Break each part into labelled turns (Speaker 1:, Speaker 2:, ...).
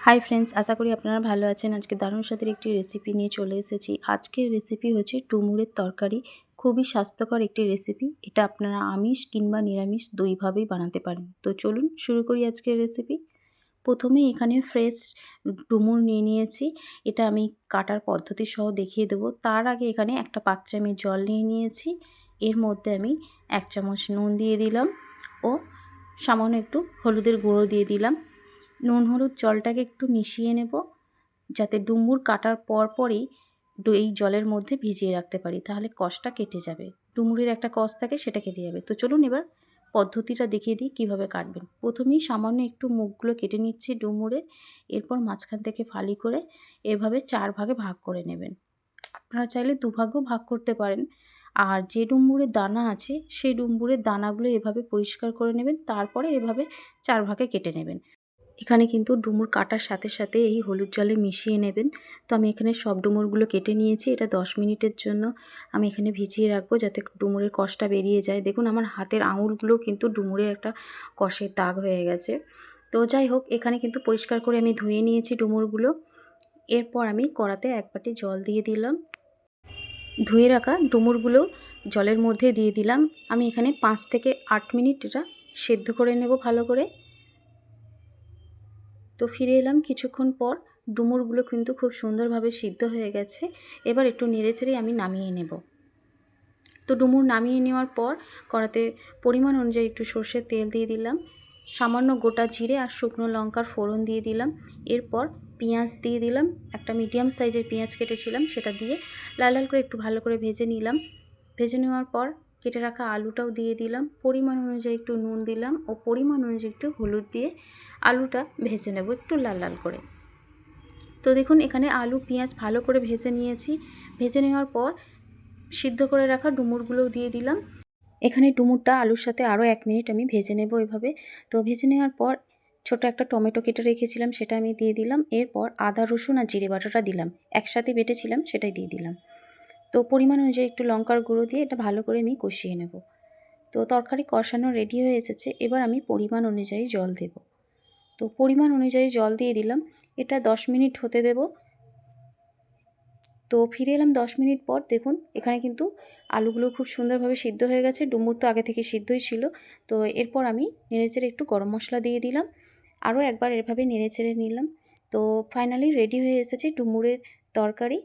Speaker 1: Hi friends, আশা করি আপনারা ভালো আছেন। আজকে দারুণ স্বাদের একটি রেসিপি নিয়ে চলে এসেছি। আজকের রেসিপি হচ্ছে ডুমুরের তরকারি। খুবই স্বাস্থ্যকর একটি রেসিপি। এটা আপনারা আমিষ কিংবা নিরামিষ দুইভাবেই বানাতে পারেন। তো চলুন শুরু করি আজকের রেসিপি। প্রথমেই এখানে ফ্রেশ ডুমুর নিয়ে নিয়েছি। এটা আমি কাটার পদ্ধতি সহ দেখিয়ে দেবো। তার আগে এখানে একটা পাত্রে আমি জল নিয়ে নিয়েছি। এর মধ্যে আমি 1 চামচ নুন দিয়ে দিলাম ও সামান্য একটু হলুদের গুঁড়ো দিয়ে দিলাম। নুন হলুদ জলটাকে একটু মিশিয়ে নেব, যাতে ডুমুর কাটার পরই এই জলের মধ্যে ভিজিয়ে রাখতে পারি, তাহলে কষটা কেটে যাবে। ডুমুরের একটা কষ থাকে, সেটা কেটে যাবে। তো চলুন এবার পদ্ধতিটা দেখিয়ে দিই কীভাবে কাটবেন। প্রথমেই সামান্য একটু মুখগুলো কেটে নিচ্ছি ডুমুরের। এরপর মাঝখান থেকে ফালি করে এভাবে 4 ভাগে ভাগ করে নেবেন। আপনারা চাইলে 2 ভাগেও ভাগ করতে পারেন। আর যে ডুমুরের দানা আছে সেই ডুমুরের দানাগুলো এভাবে পরিষ্কার করে নেবেন, তারপরে এভাবে 4 ভাগে কেটে নেবেন। এখানে কিন্তু ডুমুর কাটার সাথে সাথে এই হলুদ জলে মিশিয়ে নেবেন। তো আমি এখানে সব ডুমুরগুলো কেটে নিয়েছি। এটা 10 মিনিটের জন্য আমি এখানে ভিজিয়ে রাখবো, যাতে ডুমুরের কষটা বেরিয়ে যায়। দেখুন আমার হাতের আঙুলগুলো কিন্তু ডুমুরের একটা কষের দাগ হয়ে গেছে। তো যাই হোক, এখানে কিন্তু পরিষ্কার করে আমি ধুয়ে নিয়েছি ডুমুরগুলো। এরপর আমি কড়াতে 1 বাটি জল দিয়ে দিলাম। ধুয়ে রাখা ডুমুরগুলো জলের মধ্যে দিয়ে দিলাম। আমি এখানে 5 থেকে 8 মিনিট এটা সেদ্ধ করে নেব ভালো করে। তো ফিরে এলাম কিছুক্ষণ পর। ডুমুরগুলো কিন্তু খুব সুন্দরভাবে সিদ্ধ হয়ে গেছে। এবার একটু নেড়েচেড়ে আমি নামিয়ে নেব। তো ডুমুর নামিয়ে নেওয়ার পর কড়াতে পরিমাণ অনুযায়ী একটু সর্ষের তেল দিয়ে দিলাম, সামান্য গোটা জিরে আর শুকনো লঙ্কার ফোড়ন দিয়ে দিলাম। এরপর পেঁয়াজ দিয়ে দিলাম। একটা মিডিয়াম সাইজের পেঁয়াজ কেটেছিলাম, সেটা দিয়ে লাল লাল করে একটু ভালো করে ভেজে নিলাম। ভেজে নেওয়ার পর কেটে রাখা আলুটাও দিয়ে দিলাম। পরিমাণ অনুযায়ী একটু নুন দিলাম ও পরিমাণ অনুযায়ী একটু হলুদ দিয়ে আলুটা ভেজে নেব একটু লাল লাল করে। তো দেখুন এখানে আলু পেঁয়াজ ভালো করে ভেজে নিয়েছি। ভেজে নেওয়ার পর সিদ্ধ করে রাখা ডুমুরগুলোও দিয়ে দিলাম। এখানে ডুমুরটা আলুর সাথে আরও 1 মিনিট আমি ভেজে নেব এভাবে। তো ভেজে নেওয়ার পর ছোট একটা টমেটো কেটে রেখেছিলাম, সেটা আমি দিয়ে দিলাম। এরপর আদা রসুন আর জিরে বাটাটা দিলাম, একসাথে বেটেছিলাম সেটাই দিয়ে দিলাম। তো পরিমাণ অনুযায়ী একটু লঙ্কার গুঁড়ো দিয়ে এটা ভালো করে আমি কষিয়ে নেব। তো তরকারি কষানো রেডি হয়ে এসেছে। এবার আমি পরিমাণ অনুযায়ী জল দেব। তো পরিমাণ অনুযায়ী জল দিয়ে দিলাম। এটা 10 মিনিট হতে দেব। তো ফিরে এলাম 10 মিনিট পর। দেখুন এখানে কিন্তু আলুগুলো খুব সুন্দরভাবে সিদ্ধ হয়ে গেছে। ডুমুর তো আগে থেকে সিদ্ধই ছিল। তো এরপর আমি নেড়েচেড়ে একটু গরম মশলা দিয়ে দিলাম। আরও একবার এভাবে নেড়েচেড়ে নিলাম। তো ফাইনালি রেডি হয়ে এসেছে ডুমুরের তরকারি।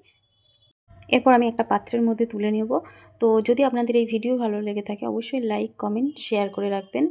Speaker 1: এরপর আমি একটা পাত্রের মধ্যে তুলে নেব। তো যদি আপনাদের এই ভিডিও ভালো লেগে থাকে অবশ্যই লাইক, কমেন্ট, শেয়ার করে রাখবেন।